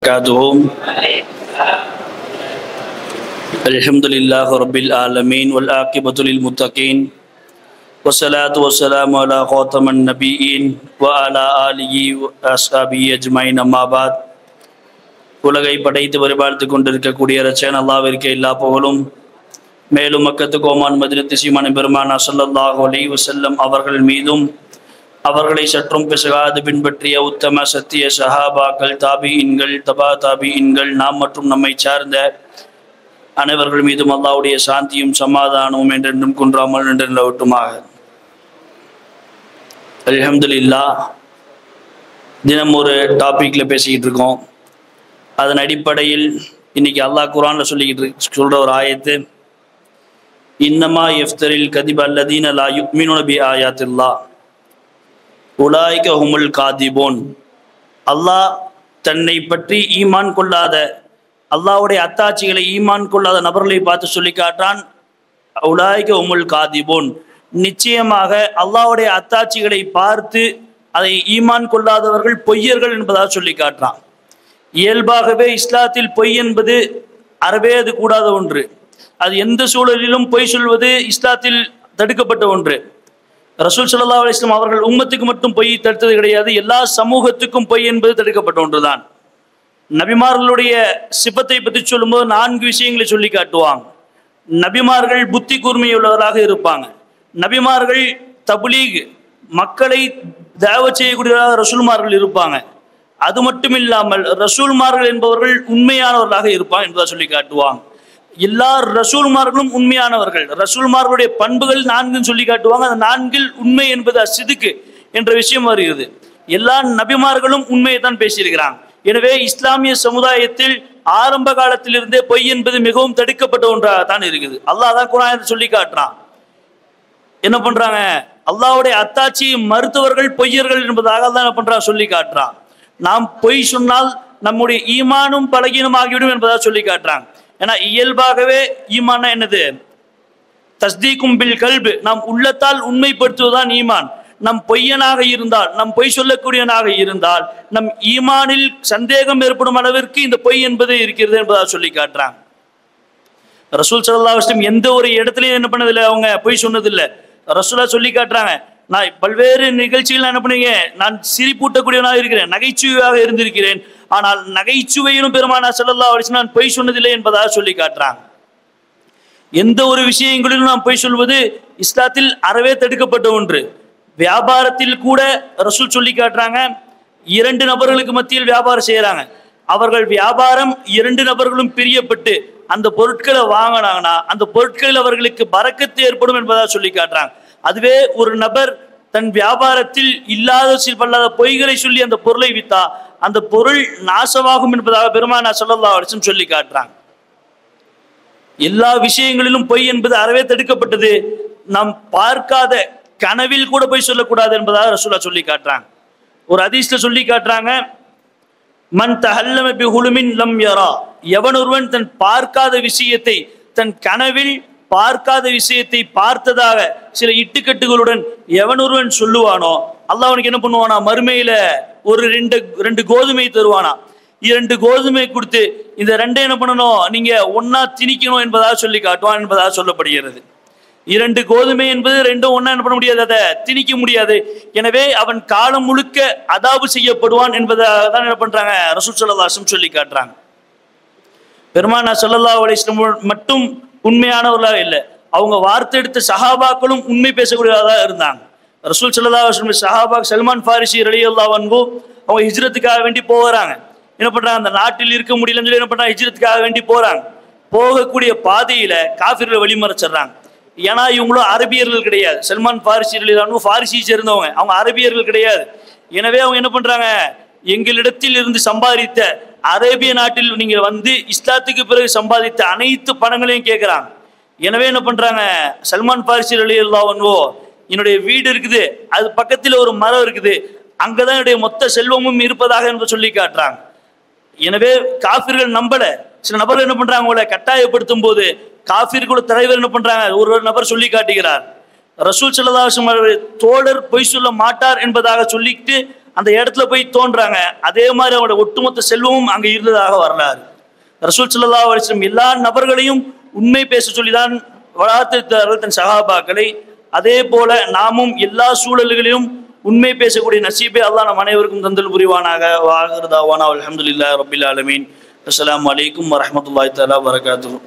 Alhamdulillah Rabbil Alamin wal aqibatu lil muttaqin wassalatu wassalamu ala khataman nabiyyin wa ala alihi wa ashabihi ajmain amma ba'd. உலகை படைத்து பரிபாலித்து கொண்டிருக்கக்கூடிய இரட்சகன் அல்லாஹ்விற்கு எல்லா புகழும். மேலும் மக்கத்து கோமான் மதினத்து சீமான் பெருமானா ஸல்லல்லாஹு அலைஹி வஸல்லம் அவர்கள் மீதும் அவர்களை சற்றும் பிசகாது பின்பற்றிய உத்தம சத்திய சஹாபாக்கள், தாபியின்கள், தபா தாபியின்கள், நாம் மற்றும் நம்மை சார்ந்த அனைவர்கள் மீதும் அல்லாஹ்வுடைய சாந்தியும் சமாதானமும் என்றென்றும் குன்றாமல் நின்றவுட்டுமாக. அல்ஹம்துலில்லாஹ், தினம் ஒரு டாபிக்ல பேசிக்கிட்டு இருக்கோம். அதன் அடிப்படையில் இன்னைக்கு அல்லாஹ் குர்ஆன்ல சொல்ற ஒரு ஆயத்து, இன்னமா யஃப்தரில் கதிப அல்லதீன லா யுமினூன பி ஆயாத்தில்லாஹ் உலாயிக ஹுமுல் காதிபூன். அல்லாஹ் தன்னை பற்றி ஈமான் கொள்ளாத, அல்லாஹ்வுடைய அத்தாட்சிகளை ஈமான் கொள்ளாத நபர்களை பார்த்து சொல்லி காட்டான், உலாயிக ஹுமுல் காதிபூன், நிச்சயமாக அல்லாஹ்வுடைய அத்தாட்சிகளை பார்த்து அதை ஈமான் கொள்ளாதவர்கள் பொய்யர்கள் என்பதாக சொல்லி காட்டுறான். இயல்பாகவே இஸ்லாத்தில் பொய் என்பது அறவே அது கூடாத ஒன்று. அது எந்த சூழலிலும் பொய் சொல்வது இஸ்லாத்தில் தடுக்கப்பட்ட ஒன்று. ரசூல் ஸல்லல்லாஹு அலைஹி வஸல்லம் அவர்கள் உம்மத்துக்கு மட்டும் பொய் தடுத்தது கிடையாது, எல்லா சமூகத்துக்கும் பொய் என்பது தடுக்கப்பட்ட ஒன்றுதான். நபிமார்களுடைய சிபத்தை பற்றி சொல்லும்போது 4 விஷயங்களை சொல்லி காட்டுவாங்க. நபிமார்கள் புத்தி கூர்மையுள்ளவராக இருப்பாங்க. நபிமார்கள் தப்லீக், மக்களை தாவத் செய்யக்கூடியவராக ரசூல்மார்கள் இருப்பாங்க. அது மட்டும் இல்லாமல் ரசூல்மார்கள் என்பவர்கள் உண்மையானவர்களாக இருப்பாங்க என்பதை சொல்லி காட்டுவாங்க. எல்லா ரசூல்மார்களும் உண்மையானவர்கள். ரசூல்மார்களுடைய பண்புகள் 4 சொல்லி காட்டுவாங்க. அந்த 4 உண்மை என்பது அசிதுக்கு என்ற விஷயம் வருகிறது. எல்லா நபிமார்களும் உண்மையை தான் பேசியிருக்கிறாங்க. எனவே இஸ்லாமிய சமுதாயத்தில் ஆரம்ப காலத்திலிருந்தே பொய் என்பது மிகவும் தடுக்கப்பட்ட ஒன்றாக தான் இருக்குது. அல்லாஹ் தான் குர்ஆனில் சொல்லி காட்டுறான். என்ன பண்றாங்க? அல்லாஹ்வுடைய அத்தாட்சியை மறுத்தவர்கள் பொய்யர்கள் என்பதாக அல்லாஹ் என்ன பண்றான் சொல்லி காட்டுறான். நாம் பொய் சொன்னால் நம்முடைய ஈமானும் பலகீனம் ஆகிவிடும் என்பதாக சொல்லி காட்டுறாங்க. ஏன்னா இயல்பாகவே ஈமான் என்னது? தஸ்தீக்கும் பில் கல்ப், நாம் உள்ளத்தால் உண்மைப்படுத்துவதுதான் ஈமான். நம் பொய்யனாக இருந்தால், நம் பொய் சொல்லக்கூடியவனாக இருந்தால், நம் ஈமானில் சந்தேகம் ஏற்படும் அளவிற்கு இந்த பொய் என்பது இருக்கிறது என்பதாக சொல்லி காட்டுறாங்க. ரசூல் ஸல்லல்லாஹு அலைஹி வஸல்லம் எந்த ஒரு இடத்துலையும் என்ன பண்ணதில்லை, அவங்க பொய் சொன்னதில்லை. ரசூலா சொல்லி காட்டுறாங்க, நான் பல்வேறு நிகழ்ச்சிகள் என்ன பண்ணுவீங்க, நான் சிரிப்பூட்டக்கூடியவனாக இருக்கிறேன், நகைச்சுவையாக இருந்திருக்கிறேன், ஆனால் நகைச்சுவையிலும் பெருமானா ஸல்லல்லாஹு அலைஹி வஸல்லம் நான் பொய் சொன்னதில்லை என்பதாக சொல்லி காட்டுறாங்க. எந்த ஒரு விஷயங்களிலும் நாம் பொய் சொல்வது இஸ்லாத்தில் அறவே தடுக்கப்பட்ட ஒன்று. வியாபாரத்தில் கூட ரசூல் சொல்லி காட்டுறாங்க, 2 நபர்களுக்கு மத்தியில் வியாபாரம் செய்யறாங்க. அவர்கள் வியாபாரம் 2 நபர்களும் பிரியப்பட்டு அந்த பொருட்களை வாங்கினாங்கன்னா அந்த பொருட்களில் அவர்களுக்கு பரக்கத்து ஏற்படும் என்பதாக சொல்லி காட்டுறாங்க. அதுவே ஒரு நபர் தன் வியாபாரத்தில் இல்லாத பொய்களை சொல்லி அந்த பொருளை வித்தா அந்த பொருள் நாசமாகும் என்பதாக பெருமானா ஸல்லல்லாஹு அலைஹி வஸல்லம் சொல்லி காட்டுறாங்க. எல்லா விஷயங்களிலும் பொய் என்பது அறவே தடுக்கப்பட்டது. நாம் பார்க்காத கனவில் கூட பொய் சொல்லக்கூடாது என்பதாக ரசூலுல்லாஹ் சொல்லி காட்டுறாங்க. ஒரு ஹதீஸ்ல சொல்லி காட்டுறாங்க, மன் தஹல்லம பிஹுலுமின் லம் யரா, எவனொருவன் தன் பார்க்காத விஷயத்தை, தன் கனவில் பார்க்காத விஷயத்தை பார்த்ததாக சில இட்டுக்கட்டுகளுடன் எவனொருவன் சொல்லுவானோ, அல்லாஹ் அவனுக்கு என்ன பண்ணுவானா, மறுமையில ஒரு 2 கோதுமை தருவானா. 2 கோதுமை கொடுத்து இந்த 2 என்ன பண்ணணும், நீங்க ஒன்னா திணிக்கணும் என்பதாக சொல்லி காட்டுவான் என்பதாக சொல்லப்படுகிறது. 2 கோதுமை என்பது 2 ஒன்னா என்ன பண்ண முடியாது, அதை திணிக்க முடியாது. எனவே அவன் காலம் முழுக்க அதாபு செய்யப்படுவான் என்பதாக தான் என்ன பண்றாங்க ரசூல் ஸல்லல்லாஹு அலைஹி வஸல்லம் சொல்லி காட்டுறாங்க. பெருமானா ஸல்லல்லாஹு அலைஹி வஸல்லம் மட்டும் உண்மையானவர்களாக இல்லை, அவங்க வார்த்தை எடுத்த சஹாபாக்களும் உண்மை பேசக்கூடியவர்களாக இருந்தாங்க. ரசூல் ஸல்லல்லாஹு அலைஹி வஸல்லம் சஹாபா சல்மான் ஃபாரிசி ரலியல்லாஹு அன்ஹு அவங்க ஹிஜ்ரத்துக்காக வேண்டி போறாங்க. என்ன பண்றாங்க, அந்த நாட்டில் இருக்க முடியலன்னு சொல்லி என்ன பண்றாங்க, ஹிஜ்ரத்துக்காக வேண்டி போறாங்க. போகக்கூடிய பாதையில காஃபிர்கள் வழிமறைச்சிடுறாங்க. ஏன்னா இவங்களும் அரபியர்கள் கிடையாது. சல்மான் ஃபாரிசி ரலியல்லாஹு அன்ஹு ஃபாரிசியை சேர்ந்தவங்க, அவங்க அரபியர்கள் கிடையாது. எனவே அவங்க என்ன பண்றாங்க, எங்களிடத்தில் இருந்து சம்பாதித்த அரேபிய நாட்டில் நீங்க வந்து இஸ்லாத்துக்கு பிறகு சம்பாதித்த அனைத்து பணங்களையும் கேட்கிறாங்க. எனவே என்ன பண்றாங்க, சல்மான் ஃபாரிசி ரலியல்லாஹு அன்ஹு, என்னுடைய வீடு இருக்குது, அது பக்கத்தில் ஒரு மரம் இருக்குது, அங்கதான் என்னுடைய மொத்த செல்வமும் இருப்பதாக என்று சொல்லி காட்டுறாங்க. எனவே காஃபிர்கள் நம்பல. சில நபர்கள் என்ன பண்றாங்க, உங்களை கட்டாயப்படுத்தும் போது காஃபிர்களோட தலைவர் என்ன பண்றாங்க, ஒரு நபர் சொல்லி காட்டுகிறார், ரசூல் ஸல்லல்லாஹு அலைஹி வஸல்லம் தோழர் பொய் சொல்ல மாட்டார் என்பதாக சொல்லிட்டு அந்த இடத்துல போய் தோன்றாங்க. அதே மாதிரி அவங்களோட ஒட்டுமொத்த செல்வமும் அங்கே இருந்ததாக வரலாறு. ரசூல் ஸல்லல்லாஹு அலைஹி வஸல்லம் எல்லா நபர்களையும் உண்மை பேச சொல்லிதான் வளர்த்தார்கள் தன் சஹாபாக்களை. அதே போல நாமும் எல்லா சூழல்களிலும் உண்மை பேசக்கூடிய நசீபை அல்லாஹ் நம் அனைவருக்கும் தந்தல் புரிவானாக. வாஹிரு தாவானா அல்ஹம்துலில்லாஹி ரப்பில் ஆலமீன். அஸ்ஸலாமு அலைக்கும் வரஹ்மத்துல்லாஹி தஆலா வபரகாத்துஹு.